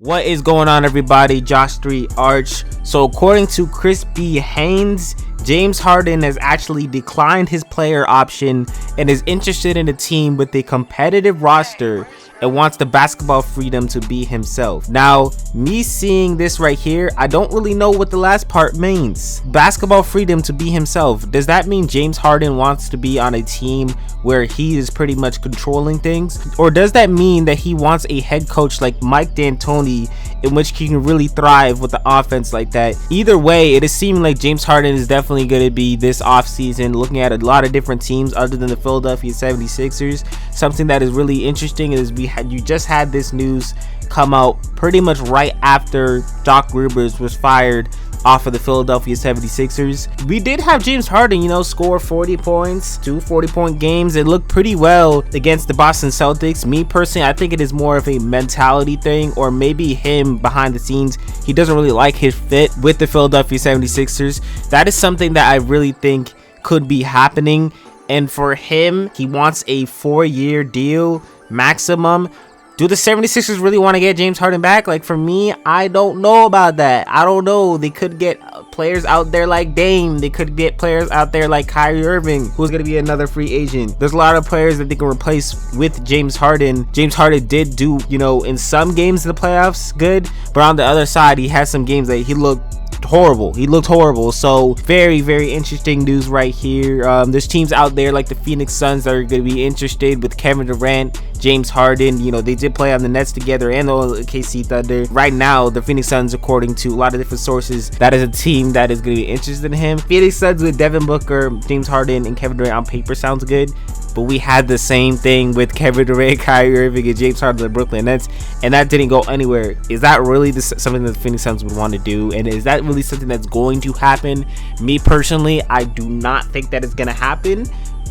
What is going on, everybody? Josh 3 Arch. So according to Chris B. Haynes, James Harden has actually declined his player option and is interested in a team with a competitive roster and wants the basketball freedom to be himself. Now, me seeing this right here, I don't really know what the last part means. Basketball freedom to be himself. Does that mean James Harden wants to be on a team where he is pretty much controlling things? Or does that mean that he wants a head coach like Mike D'Antoni in which he can really thrive with the offense like that? Either way, it is seeming like James Harden is definitely going to be this offseason looking at a lot of different teams other than the Philadelphia 76ers. Something that is really interesting is you just had this news come out pretty much right after Doc Rivers was fired off of the Philadelphia 76ers. We did have James Harden, score 40 points, 2 40-point games. It looked pretty well against the Boston Celtics. Me personally, I think it is more of a mentality thing, or maybe him behind the scenes, he doesn't really like his fit with the Philadelphia 76ers. That is something that I really think could be happening. And for him, he wants a 4-year deal maximum. Do the 76ers really want to get James Harden back? Like, for me, I don't know about that. I don't know. They could get players out there like Dame. They could get players out there like Kyrie Irving, who's going to be another free agent. There's a lot of players that they can replace with James Harden. James Harden did do, in some games in the playoffs good, but on the other side, he has some games that he looked horrible. So very, very interesting news right here. There's teams out there like the Phoenix Suns that are going to be interested with Kevin Durant, James Harden. They did play on the Nets together and the KC Thunder. Right now, the Phoenix Suns, according to a lot of different sources, that is a team that is going to be interested in him. Phoenix Suns with Devin Booker, James Harden, and Kevin Durant on paper sounds good. But we had the same thing with Kevin Durant, Kyrie Irving, and James Harden, the Brooklyn Nets, and that didn't go anywhere. Is that really something that the Phoenix Suns would want to do? And is that really something that's going to happen? Me personally, I do not think that is going to happen.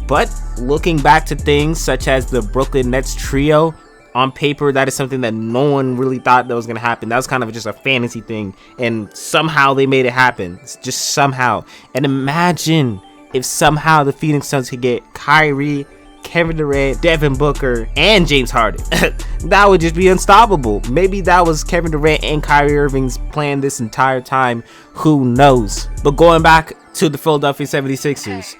But looking back to things such as the Brooklyn Nets trio, on paper, that is something that no one really thought that was going to happen. That was kind of just a fantasy thing, and somehow they made it happen. It's just somehow. And imagine if somehow the Phoenix Suns could get Kyrie, Kevin Durant, Devin Booker, and James Harden. That would just be unstoppable. Maybe that was Kevin Durant and Kyrie Irving's plan this entire time. Who knows? But going back to the Philadelphia 76ers,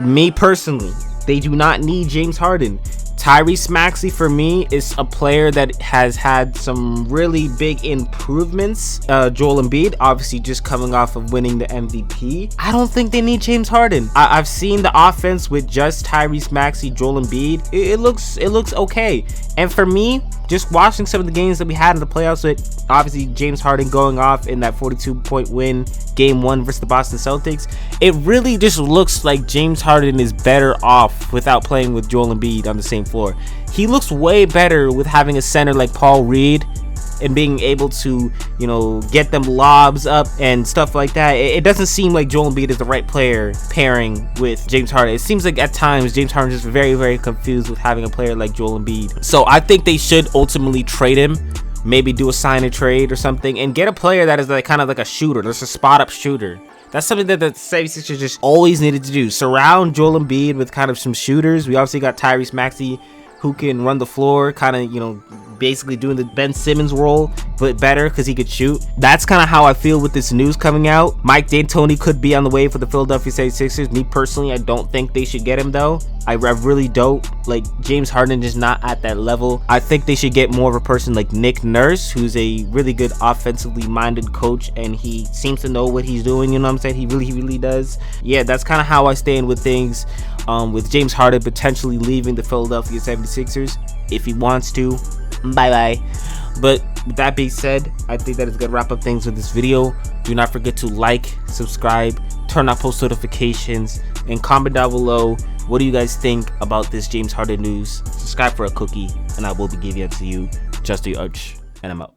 me personally, they do not need James Harden. Tyrese Maxey, for me, is a player that has had some really big improvements. Joel Embiid, obviously just coming off of winning the MVP. I don't think they need James Harden. I've seen the offense with just Tyrese Maxey, Joel Embiid. It looks okay. And for me, just watching some of the games that we had in the playoffs with obviously James Harden going off in that 42-point win game 1 versus the Boston Celtics, it really just looks like James Harden is better off without playing with Joel Embiid on the same floor. He looks way better with having a center like Paul Reed and being able to, get them lobs up and stuff like that. It doesn't seem like Joel Embiid is the right player pairing with James Harden. It seems like at times James Harden is just very, very confused with having a player like Joel Embiid. So I think they should ultimately trade him. Maybe do a sign and trade or something and get a player that is like kind of like a shooter. There's a spot up shooter. That's something that the 76ers just always needed to do. Surround Joel Embiid with kind of some shooters. We obviously got Tyrese Maxey, who can run the floor, kind of, basically doing the Ben Simmons role, but better because he could shoot. That's kind of how I feel with this news coming out. Mike D'Antoni could be on the way for the Philadelphia 76ers. Me personally, I don't think they should get him though. I really don't. Like, James Harden is not at that level. I think they should get more of a person like Nick Nurse, who's a really good offensively minded coach, and he seems to know what he's doing. You know what I'm saying? He really does. Yeah, that's kind of how I stand with things. With James Harden potentially leaving the Philadelphia 76ers if he wants to. Bye. But with that being said, I think that is going to wrap up things with this video. Do not forget to like, subscribe, turn on post notifications, and comment down below what do you guys think about this James Harden news. Subscribe for a cookie, and I will be giving it to you. Just the Arch, and I'm out.